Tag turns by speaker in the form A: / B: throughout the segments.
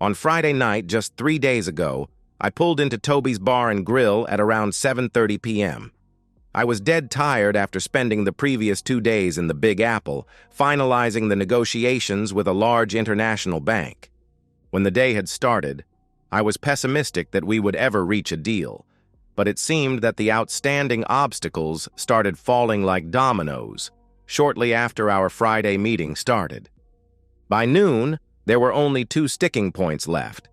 A: On Friday night, just 3 days ago, I pulled into Toby's Bar and Grill at around 7:30 p.m. I was dead tired after spending the previous 2 days in the Big Apple, finalizing the negotiations with a large international bank. When the day had started, I was pessimistic that we would ever reach a deal, but it seemed that the outstanding obstacles started falling like dominoes shortly after our Friday meeting started. By noon, there were only 2 sticking points left.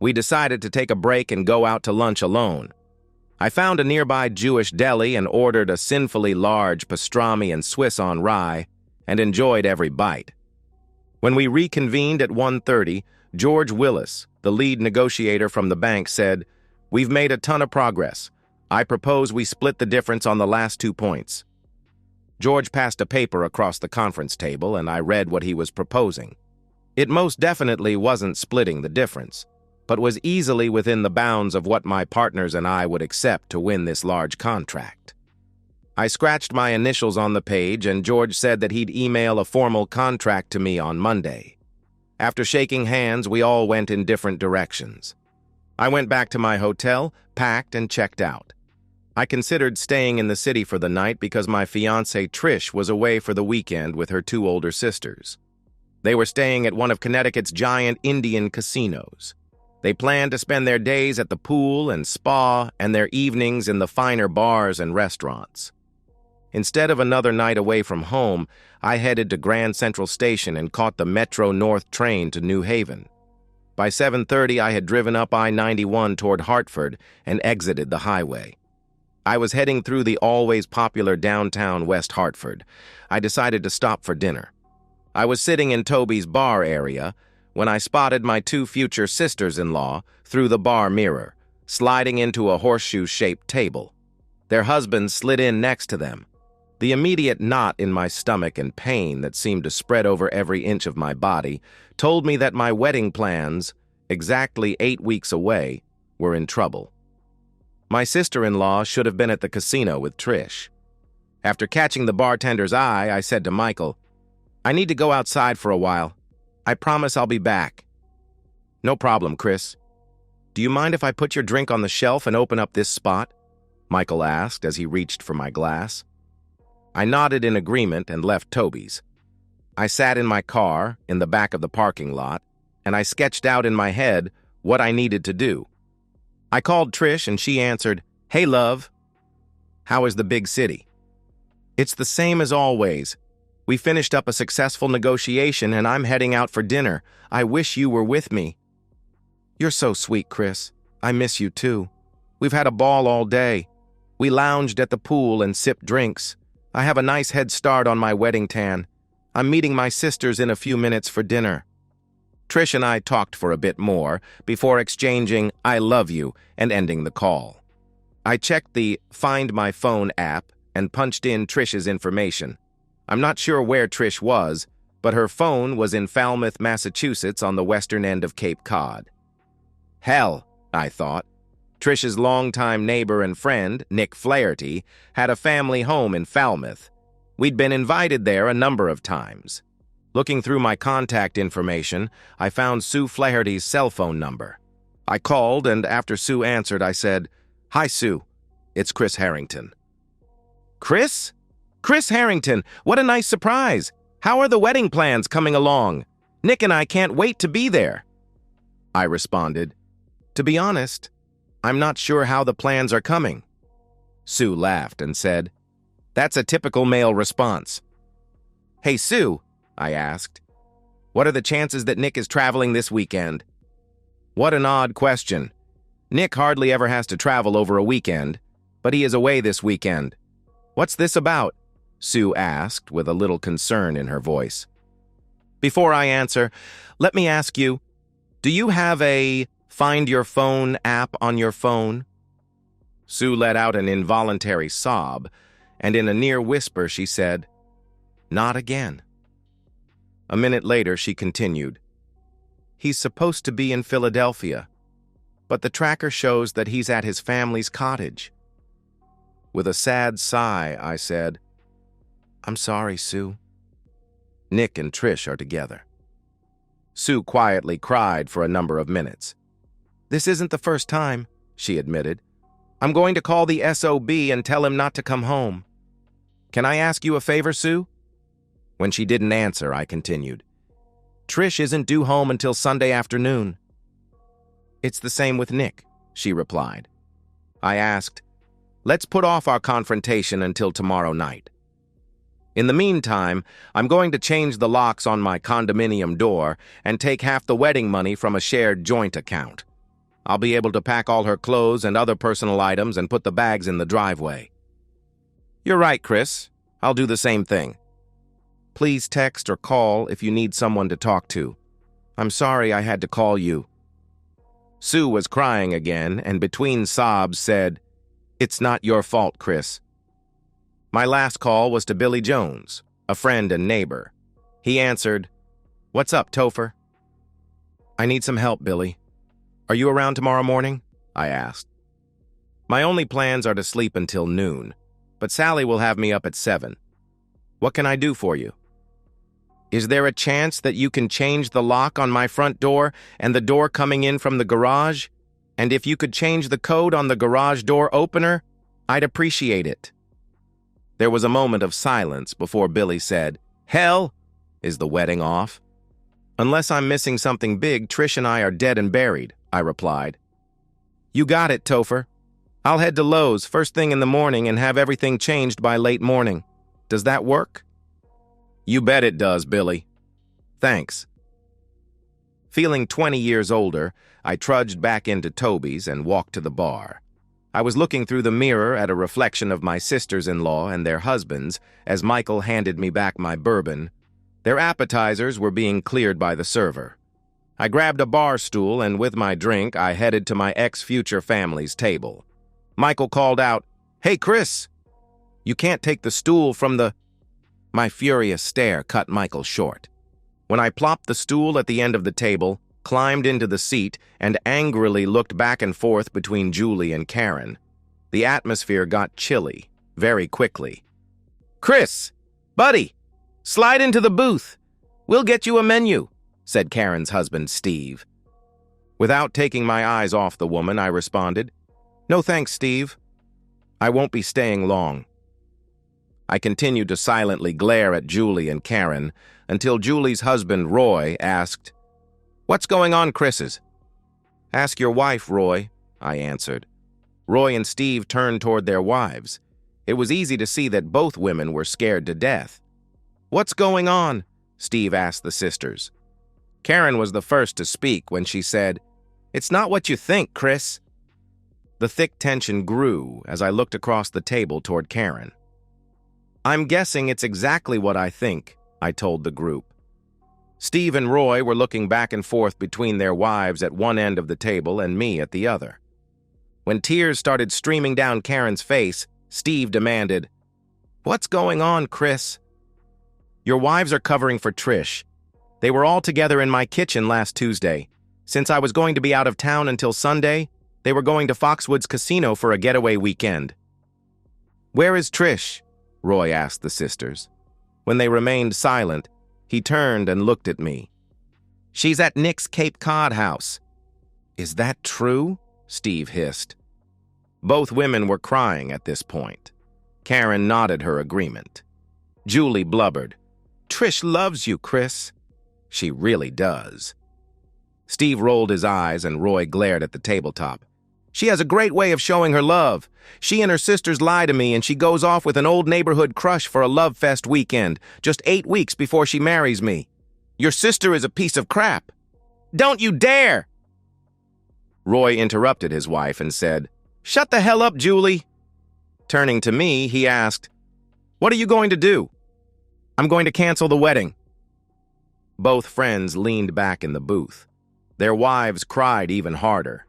A: We decided to take a break and go out to lunch alone. I found a nearby Jewish deli and ordered a sinfully large pastrami and Swiss on rye and enjoyed every bite. When we reconvened at 1:30, George Willis, the lead negotiator from the bank, said, "We've made a ton of progress. I propose we split the difference on the last 2 points." George passed a paper across the conference table, and I read what he was proposing. It most definitely wasn't splitting the difference, but was easily within the bounds of what my partners and I would accept to win this large contract. I scratched my initials on the page, and George said that he'd email a formal contract to me on Monday. After shaking hands, we all went in different directions. I went back to my hotel, packed, and checked out. I considered staying in the city for the night because my fiancée Trish was away for the weekend with her 2 older sisters. They were staying at one of Connecticut's giant Indian casinos. They planned to spend their days at the pool and spa and their evenings in the finer bars and restaurants. Instead of another night away from home, I headed to Grand Central Station and caught the Metro North train to New Haven. By 7:30, I had driven up I-91 toward Hartford and exited the highway. I was heading through the always popular downtown West Hartford. I decided to stop for dinner. I was sitting in Toby's bar area when I spotted my 2 future sisters-in-law through the bar mirror, sliding into a horseshoe-shaped table. Their husbands slid in next to them. The immediate knot in my stomach and pain that seemed to spread over every inch of my body told me that my wedding plans, exactly 8 weeks away, were in trouble. My sister-in-law should have been at the casino with Trish. After catching the bartender's eye, I said to Michael, "I need to go outside for a while. I promise I'll be back." "No problem, Chris. Do you mind if I put your drink on the shelf and open up this spot?" Michael asked as he reached for my glass. I nodded in agreement and left Toby's. I sat in my car in the back of the parking lot, and I sketched out in my head what I needed to do. I called Trish and she answered, "Hey, love. How is the big city?" "It's the same as always. We finished up a successful negotiation and I'm heading out for dinner. I wish you were with me." "You're so sweet, Chris. I miss you too. We've had a ball all day. We lounged at the pool and sipped drinks. I have a nice head start on my wedding tan. I'm meeting my sisters in a few minutes for dinner." Trish and I talked for a bit more before exchanging "I love you" and ending the call. I checked the Find My Phone app and punched in Trish's information. I'm not sure where Trish was, but her phone was in Falmouth, Massachusetts on the western end of Cape Cod. Hell, I thought. Trish's longtime neighbor and friend, Nick Flaherty, had a family home in Falmouth. We'd been invited there a number of times. Looking through my contact information, I found Sue Flaherty's cell phone number. I called, and after Sue answered, I said, "Hi, Sue. It's Chris Harrington." "Chris? Chris Harrington, what a nice surprise. How are the wedding plans coming along? Nick and I can't wait to be there." I responded, "To be honest, I'm not sure how the plans are coming." Sue laughed and said, "That's a typical male response." "Hey, Sue," I asked, "what are the chances that Nick is traveling this weekend?" What an odd question. Nick hardly ever has to travel over a weekend, but he is away this weekend. "What's this about?" Sue asked with a little concern in her voice. Before I answer, let me ask you, do you have a Find Your Phone app on your phone? Sue let out an involuntary sob, and in a near whisper she said, "Not again." A minute later she continued, "He's supposed to be in Philadelphia, but the tracker shows that he's at his family's cottage." With a sad sigh, I said, "I'm sorry, Sue. Nick and Trish are together." Sue quietly cried for a number of minutes. "This isn't the first time," she admitted. "I'm going to call the SOB and tell him not to come home." "Can I ask you a favor, Sue?" When she didn't answer, I continued. "Trish isn't due home until Sunday afternoon." "It's the same with Nick," she replied. I asked, "Let's put off our confrontation until tomorrow night. In the meantime, I'm going to change the locks on my condominium door and take half the wedding money from a shared joint account. I'll be able to pack all her clothes and other personal items and put the bags in the driveway." "You're right, Chris. I'll do the same thing. Please text or call if you need someone to talk to. I'm sorry I had to call you." Sue was crying again and between sobs said, "It's not your fault, Chris." My last call was to Billy Jones, a friend and neighbor. He answered, "What's up, Topher?" "I need some help, Billy. Are you around tomorrow morning?" I asked. "My only plans are to sleep until noon, but Sally will have me up at 7. What can I do for you?" "Is there a chance that you can change the lock on my front door and the door coming in from the garage? And if you could change the code on the garage door opener, I'd appreciate it." There was a moment of silence before Billy said, "Hell, is the wedding off?" "Unless I'm missing something big, Trish and I are dead and buried," I replied. "You got it, Topher. I'll head to Lowe's first thing in the morning and have everything changed by late morning. Does that work?" "You bet it does, Billy. Thanks." Feeling 20 years older, I trudged back into Toby's and walked to the bar. I was looking through the mirror at a reflection of my sisters-in-law and their husbands as Michael handed me back my bourbon. Their appetizers were being cleared by the server. I grabbed a bar stool and with my drink, I headed to my ex-future family's table. Michael called out, "Hey, Chris, you can't take the stool from the—" My furious stare cut Michael short. When I plopped the stool at the end of the table, climbed into the seat, and angrily looked back and forth between Julie and Karen, the atmosphere got chilly very quickly. "Chris, buddy, slide into the booth. We'll get you a menu," said Karen's husband, Steve. Without taking my eyes off the woman, I responded, "No thanks, Steve. I won't be staying long." I continued to silently glare at Julie and Karen until Julie's husband, Roy, asked, "What's going on, Chris's?" "Ask your wife, Roy," I answered. Roy and Steve turned toward their wives. It was easy to see that both women were scared to death. "What's going on?" Steve asked the sisters. Karen was the first to speak when she said, "It's not what you think, Chris." The thick tension grew as I looked across the table toward Karen. "I'm guessing it's exactly what I think," I told the group. Steve and Roy were looking back and forth between their wives at one end of the table and me at the other. When tears started streaming down Karen's face, Steve demanded, "What's going on, Chris?" "Your wives are covering for Trish. They were all together in my kitchen last Tuesday. Since I was going to be out of town until Sunday, they were going to Foxwoods Casino for a getaway weekend." "Where is Trish?" Roy asked the sisters. When they remained silent, he turned and looked at me. "She's at Nick's Cape Cod house." "Is that true?" Steve hissed. Both women were crying at this point. Karen nodded her agreement. Julie blubbered, "Trish loves you, Chris." "She really does." Steve rolled his eyes and Roy glared at the tabletop. "She has a great way of showing her love. She and her sisters lie to me and she goes off with an old neighborhood crush for a love fest weekend, just 8 weeks before she marries me. Your sister is a piece of crap." "Don't you dare!" Roy interrupted his wife and said, "Shut the hell up, Julie." Turning to me, he asked, "What are you going to do?" "I'm going to cancel the wedding." Both friends leaned back in the booth. Their wives cried even harder.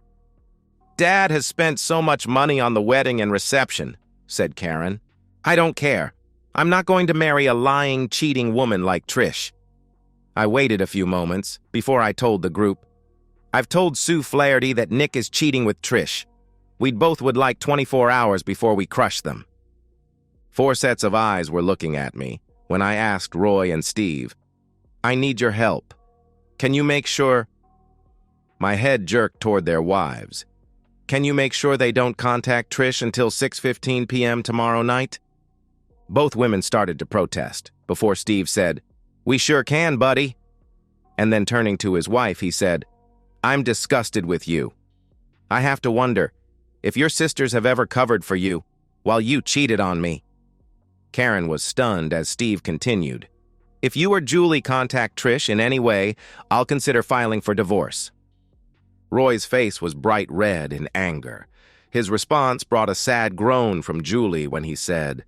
A: "Dad has spent so much money on the wedding and reception," said Karen. "I don't care. I'm not going to marry a lying, cheating woman like Trish." I waited a few moments before I told the group, "I've told Sue Flaherty that Nick is cheating with Trish. We both would like 24 hours before we crush them." 4 sets of eyes were looking at me when I asked Roy and Steve, "I need your help. Can you make sure? My head jerked toward their wives. Can you make sure they don't contact Trish until 6:15 p.m. tomorrow night? Both women started to protest, before Steve said, "We sure can, buddy." And then turning to his wife, he said, "I'm disgusted with you. I have to wonder if your sisters have ever covered for you while you cheated on me." Karen was stunned as Steve continued, "If you or Julie contact Trish in any way, I'll consider filing for divorce." Roy's face was bright red in anger. His response brought a sad groan from Julie when he said,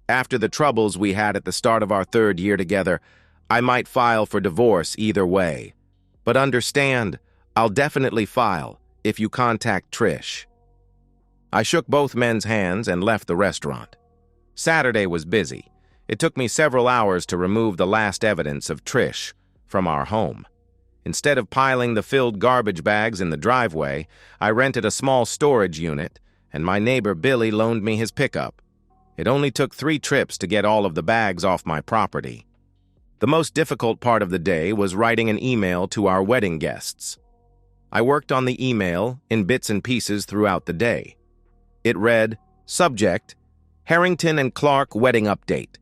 A: "After the troubles we had at the start of our 3rd year together, I might file for divorce either way. But understand, I'll definitely file if you contact Trish." I shook both men's hands and left the restaurant. Saturday was busy. It took me several hours to remove the last evidence of Trish from our home. Instead of piling the filled garbage bags in the driveway, I rented a small storage unit, and my neighbor Billy loaned me his pickup. It only took 3 trips to get all of the bags off my property. The most difficult part of the day was writing an email to our wedding guests. I worked on the email in bits and pieces throughout the day. It read, Subject, Harrington and Clark Wedding Update.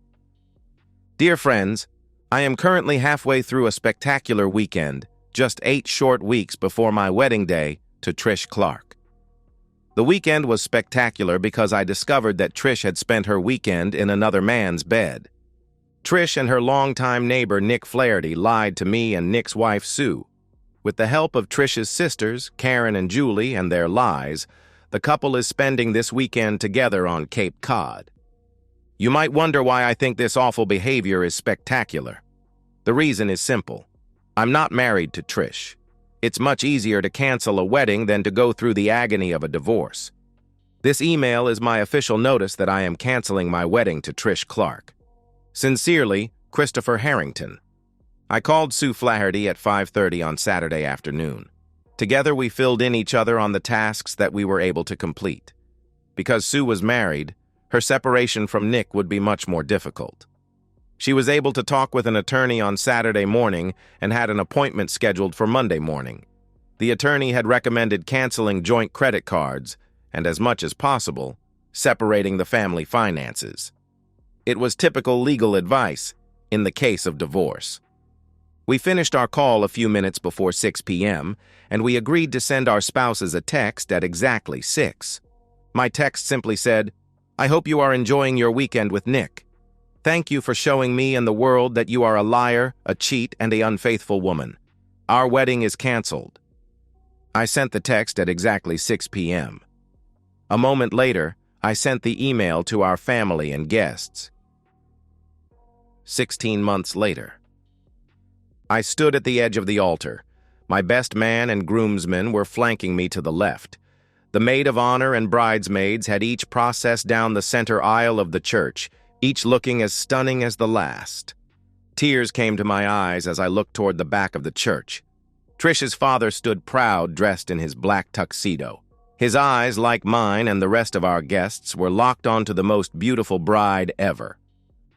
A: Dear friends, I am currently halfway through a spectacular weekend, just 8 short weeks before my wedding day to Trish Clark. The weekend was spectacular because I discovered that Trish had spent her weekend in another man's bed. Trish and her longtime neighbor Nick Flaherty lied to me and Nick's wife Sue. With the help of Trish's sisters, Karen and Julie, and their lies, the couple is spending this weekend together on Cape Cod. You might wonder why I think this awful behavior is spectacular. The reason is simple. I'm not married to Trish. It's much easier to cancel a wedding than to go through the agony of a divorce. This email is my official notice that I am canceling my wedding to Trish Clark. Sincerely, Christopher Harrington. I called Sue Flaherty at 5:30 on Saturday afternoon. Together we filled in each other on the tasks that we were able to complete. Because Sue was married, her separation from Nick would be much more difficult. She was able to talk with an attorney on Saturday morning and had an appointment scheduled for Monday morning. The attorney had recommended canceling joint credit cards and, as much as possible, separating the family finances. It was typical legal advice in the case of divorce. We finished our call a few minutes before 6 p.m., and we agreed to send our spouses a text at exactly 6. My text simply said, I hope you are enjoying your weekend with Nick. Thank you for showing me and the world that you are a liar, a cheat, and an unfaithful woman. Our wedding is canceled. I sent the text at exactly 6 p.m. A moment later, I sent the email to our family and guests. 16 months later. I stood at the edge of the altar. My best man and groomsmen were flanking me to the left. The maid of honor and bridesmaids had each processed down the center aisle of the church, each looking as stunning as the last. Tears came to my eyes as I looked toward the back of the church. Trish's father stood proud, dressed in his black tuxedo. His eyes, like mine and the rest of our guests, were locked onto the most beautiful bride ever.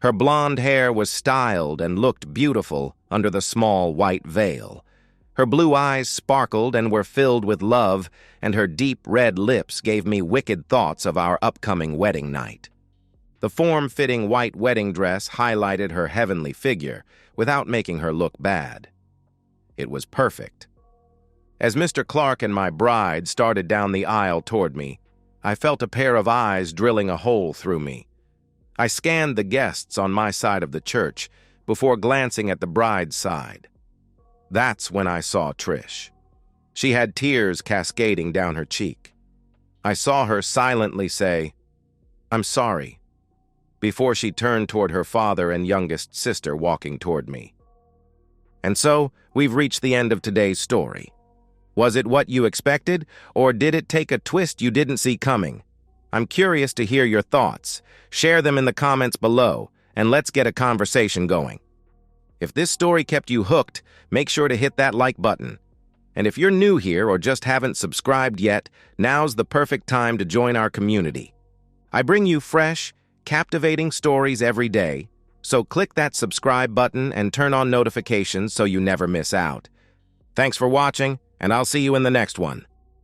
A: Her blonde hair was styled and looked beautiful under the small white veil. Her blue eyes sparkled and were filled with love, and her deep red lips gave me wicked thoughts of our upcoming wedding night. The form-fitting white wedding dress highlighted her heavenly figure without making her look bad. It was perfect. As Mr. Clark and my bride started down the aisle toward me, I felt a pair of eyes drilling a hole through me. I scanned the guests on my side of the church before glancing at the bride's side. That's when I saw Trish. She had tears cascading down her cheek. I saw her silently say, "I'm sorry," before she turned toward her father and youngest sister walking toward me. And so, we've reached the end of today's story. Was it what you expected, or did it take a twist you didn't see coming? I'm curious to hear your thoughts. Share them in the comments below, and let's get a conversation going. If this story kept you hooked, make sure to hit that like button. And if you're new here or just haven't subscribed yet, now's the perfect time to join our community. I bring you fresh, captivating stories every day, so click that subscribe button and turn on notifications so you never miss out. Thanks for watching, and I'll see you in the next one.